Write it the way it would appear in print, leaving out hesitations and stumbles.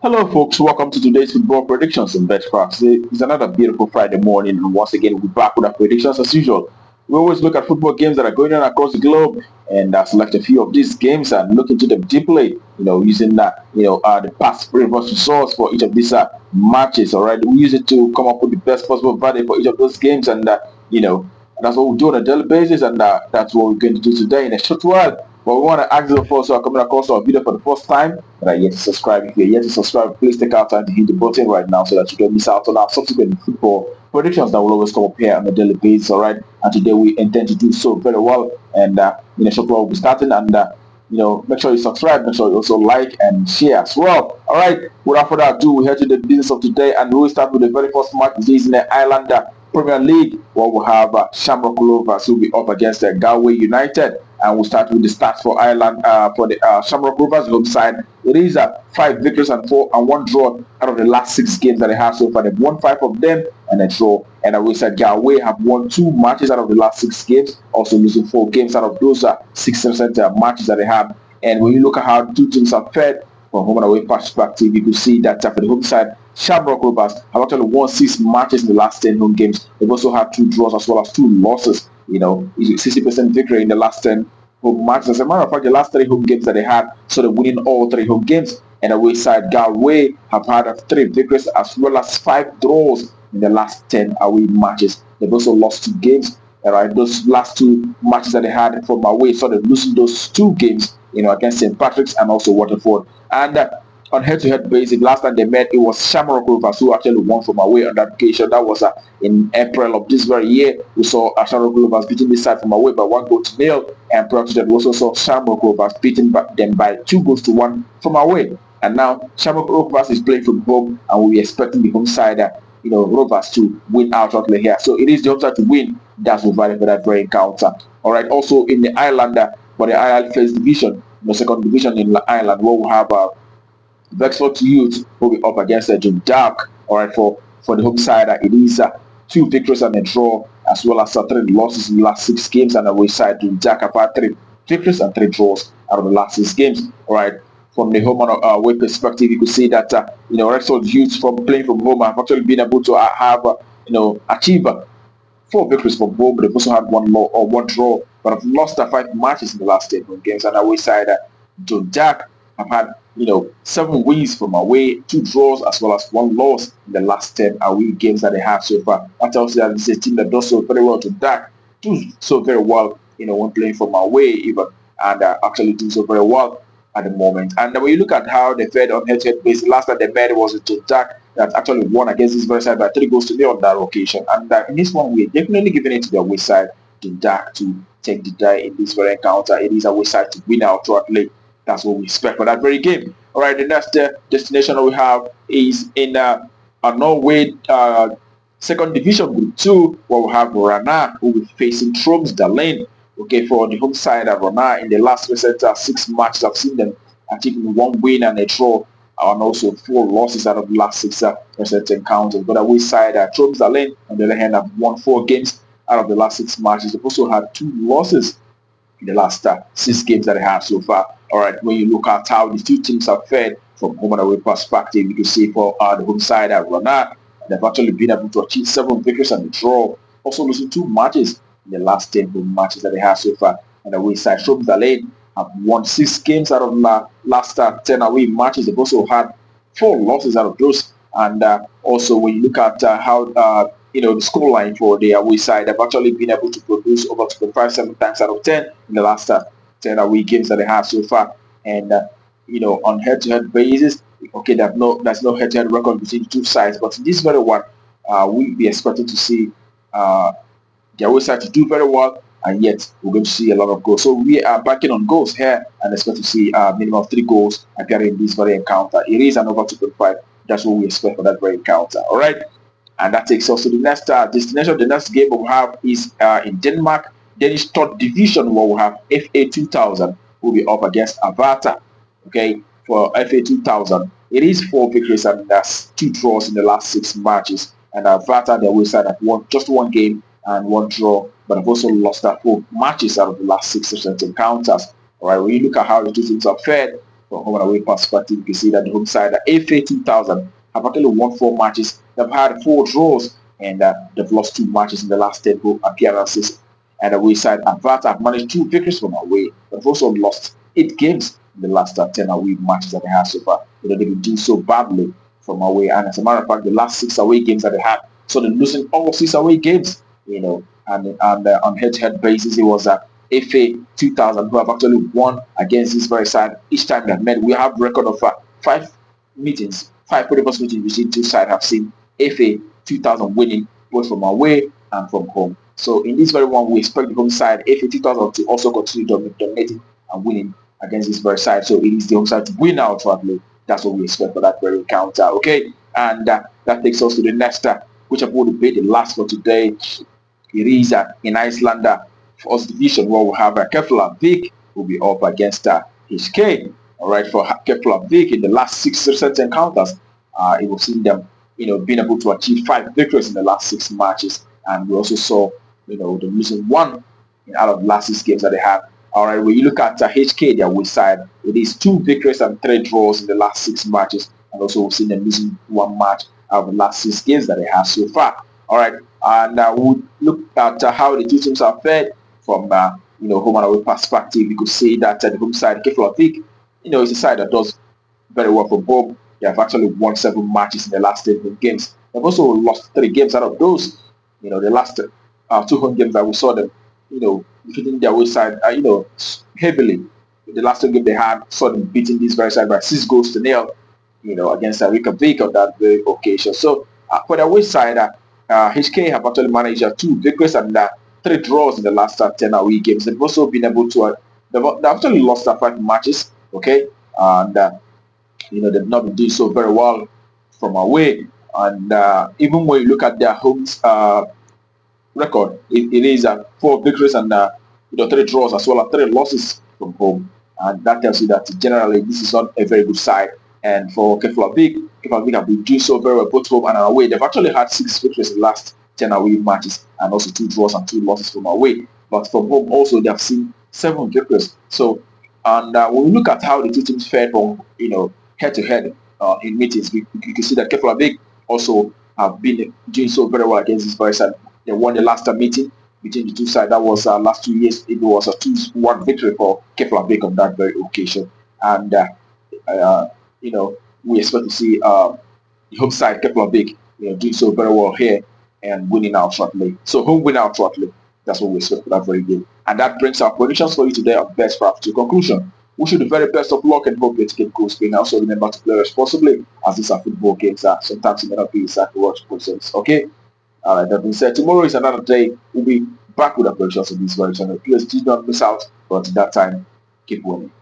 Hello, folks. Welcome to today's football predictions and betcrafts. It's another beautiful Friday morning, and once again, we're back with our predictions as usual. We always look at football games that are going on across the globe and select a few of these games and look into them deeply. Using the past previous results for each of these matches. All right, we use it to come up with the best possible value for each of those games, and that's what we do on a daily basis, and that's what we're going to do today in a short while. But we want to ask you folks who are coming across our video for the first time that are yet to subscribe. If you're yet to subscribe, please take out time to hit the button right now so that you don't miss out on our subsequent football predictions that will always come up here on a daily basis. All right, and today we intend to do so very well. And in a short while, we'll be starting. And make sure you subscribe. Make sure you also like and share as well. All right. Without further ado, we head to the business of today, and we will start with the very first match. This is in the Islander Premier League, where we have Shamrock Rovers who will be up against Galway United. And we'll start with the stats for Ireland for the Shamrock Rovers home side. It is 5 victories and 1 draw out of the last 6 games that they have so far. They've won 5 of them and a draw. And we said Galway have won 2 matches out of the last 6 games, also losing 4 games out of those 6% matches that they have. And when you look at how the two teams are fared from home and away perspective, you could see that for the home side, Shamrock Rovers have actually won 6 matches in the last 10 home games. They've also had 2 draws as well as 2 losses. 60% victory in the last 10 home matches. As a matter of fact, the last 3 home games that they had, so they're winning all 3 home games. And away side, Galway have had 3 victories as well as 5 draws in the last 10 away matches. They've also lost 2 games. All right, those last 2 matches that they had from away, so they're losing those 2 games, against St. Patrick's and also Waterford. And on head-to-head basis, last time they met, it was Shamrock Rovers who actually won from away on that occasion. That was in April of this very year. We saw Shamrock Rovers beating this side from away by 1 goal to 0, and prior to that, we also saw Shamrock Rovers beating them by 2 goals to 1 from away. And now Shamrock Rovers is playing from home, and we're expecting the home side, Rovers to win outrightly here. So it is the home side to win. That's provided for that very encounter. All right. Also in the Islander, for the Ireland First Division, the second division in Ireland, where we have Wexford Youth will be up against Dundalk. All right, for the home side, it is 2 victories and a draw, as well as 3 losses in the last 6 games. And away side, Dundalk have had 3 victories and 3 draws out of the last 6 games. All right, from the home and away perspective, you could see that Wexford Youth from playing from home have actually been able to have achieve 4 victories from home, but they've also had 1 draw, but have lost 5 matches in the last 10 home games. And away side, Dundalk have had 7 wins from away, 2 draws, as well as 1 loss in the last 10 away games that they have so far. That tells you that it's a team that does so very well to Dak, do so very well, when playing from away even, and actually do so very well at the moment. And when you look at how they fared on head-to-head basis, last time they met it was to Dak that actually won against this very side by 3 goals to 0 on that occasion. And in this one, we're definitely giving it to the away side to Dak to take the die in this very encounter. It is away side to win out shortly. That's what we expect for that very game. All right, the next destination we have is in a Norway second division group 2, where we have Rana who will be facing Tromsdalen. Okay, for the home side of Rana, in the last recent 6 matches, I've seen them achieving 1 win and a draw, and also 4 losses out of the last 6 recent encounters. But away side, Tromsdalen, on the other hand, have won 4 games out of the last 6 matches. They've also had 2 losses in the last 6 games that they have so far. All right, when you look at how the two teams have fared from home and away perspective, you can see for the home side at Rana, they've actually been able to achieve 7 victories and a draw, also losing 2 matches in the last 10 home matches that they have so far. And away side, Tromsdalen have won 6 games out of the last 10 away matches. They've also had 4 losses out of those. And also, when you look at how the scoreline for the away side, they've actually been able to produce over 2.5 7 times out of 10 in the last 10 away games that they have so far. And on head-to-head basis, okay, there's no head-to-head record between the two sides, but in this very one, we'll be expecting to see the away side to do very well, and yet we're going to see a lot of goals. So we are backing on goals here and expect to see a minimum of 3 goals appearing in this very encounter. It is an over 2.5. That's what we expect for that very encounter. All right. And that takes us to the next destination. The next game we'll have is in Denmark, Danish third division, where we'll have FA 2000 will be up against Avarta. Okay, for FA 2000, it is 4 victories and that's 2 draws in the last 6 matches. And Avarta, their way side, have won just 1 game and 1 draw, but have also lost 4 matches out of the last 6 recent encounters. All right, when you look at how the two teams have fared, from home and away perspective, you can see that the home side, FA 2000, have actually won 4 matches. They've had 4 draws, and they've lost 2 matches in the last 10 home appearances. And away side, Avarta have managed 2 victories from away. They've also lost 8 games in the last 10 away matches that they have so far. They've been doing so badly from away. And as a matter of fact, the last 6 away games that they had, so they're losing all 6 away games, and on head-to-head basis, it was FA 2000 who have actually won against this very side each time they've met. We have record of 5 meetings, 5 meetings between two sides have seen FA 2000 winning both from away and from home. So in this very one, we expect the home side FA 2000 to also continue dominating and winning against this very side. So it is the home side to win outrightly. That's what we expect for that very encounter. Okay, and that takes us to the next, which I will be the last for today. It is in Iceland, first division, where we have Keflavik will be up against HK. All right, for Keflavik in the last 6 recent encounters, it was seen them, being able to achieve 5 victories in the last 6 matches, and we also saw, the losing 1 out of the last 6 games that they had. All right, when you look at HK, their away side, it is 2 victories and 3 draws in the last 6 matches, and also we've seen them losing 1 match out of the last 6 games that they have so far. All right, and we'll look at how the two teams are fared from home and away perspective. You could say that the home side, Keflavik, is a side that does very well from home. They have actually won 7 matches in the last 10 games. They've also lost 3 games out of those. The last 2 home games that we saw them, defeating their away side, heavily. The last 2 games they had, saw them beating this very side by 6 goals to 0, against Reykjavik on that very occasion. So for the away side, HK have actually managed 2 victories and 3 draws in the last 10 away games. They've also been able to, they've actually lost 5 matches, okay, and they've not been doing so very well from away. And even when you look at their homes record, it is 4 victories and 3 draws as well as 3 losses from home, and that tells you that generally this is not a very good side. And for Keflavik have been doing so very well both home and away. They've actually had 6 victories in the last 10 away matches, and also 2 draws and 2 losses from away. But from home also they have seen 7 victories. So, and when we look at how the two teams fared from head-to-head in meetings, you can see that Keflavik also have been doing so very well against this very side. They won the last meeting between the two sides. That was last 2 years. It was a 2-1 victory for Keflavik on that very occasion. And we expect to see the home side Keflavik doing so very well here and winning out shortly. So home win out shortly. That's what we expect for that very game. And that brings our predictions for you today on Best Craft to conclusion. Wish you the very best of luck and hope you get goal spin. Also remember to play responsibly, as these are football games. Sometimes it may not be exactly what you process. Okay? Alright, that being said, tomorrow is another day. We'll be back with our predictions on this very channel. Please do not miss out. But until that time, keep winning.